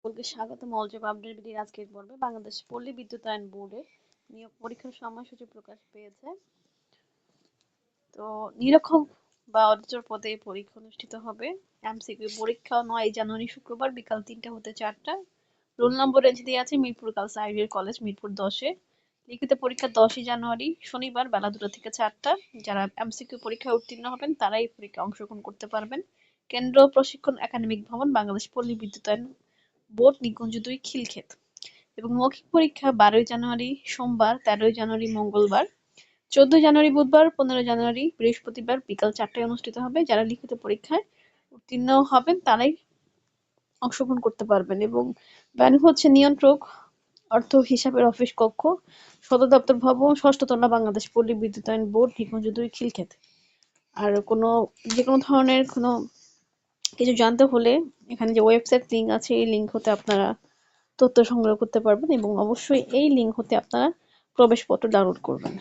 সকলকে স্বাগতম অলজব আপডেট বিডির আজকের পর্বে। বাংলাদেশ পল্লী বিদ্যুতায়ন বোর্ডে নিয়োগ পরীক্ষার সময়সূচি প্রকাশ পেয়েছে। তো নিরীক্ষক বা অডিটর পদে পরীক্ষা অনুষ্ঠিত হবে। এমসিকিউ পরীক্ষা 9 জানুয়ারি শুক্রবার বিকাল 3টা হতে 4টা। রোল নম্বর রেঞ্জ দিয়ে আছে Mirpur girls ideal college Mirpur 10-এ। লিখিত পরীক্ষা 10 জানুয়ারি শনিবার বেলা 2টা থেকে 4টা। যারা এমসিকিউ পরীক্ষায় উত্তীর্ণ হবেন তারাই পরীক্ষায় অংশগ্রহণ করতে পারবেন। কেন্দ্র প্রশিক্ষণ একাডেমিক ভবন বাংলাদেশ পল্লী বিদ্যুতায়ন বোর্ড নিকুঞ্জ 2 খিলক্ষেত। এবং মৌখিক পরীক্ষা 12 জানুয়ারি সোমবার, 13 জানুয়ারি মঙ্গলবার, 14 জানুয়ারি বুধবার, 15 জানুয়ারি বৃহস্পতিবার বিকাল 4টায় অনুষ্ঠিত হবে। যারা লিখিত পরীক্ষায় উত্তীর্ণ হবেন তারাই অংশগ্রহণ করতে পারবেন। এবং ভেন্যু হচ্ছে নিয়ন্ত্রক অর্থ হিসাবের অফিস কক্ষ, সদর দপ্তর ভবন, 6ষ্ঠ তলা, বাংলাদেশ পল্লী বিদ্যুতায়ন বোর্ড নিকুঞ্জ 2 খিলক্ষেত। আর যে কোনো ধরনের কিছু জানতে হলে এখানে যে ওয়েবসাইট লিংক আছে এই লিংক হতে আপনারা তথ্য সংগ্রহ করতে পারবেন এবং অবশ্যই এই লিংক হতে আপনারা প্রবেশপত্র ডাউনলোড করবেন।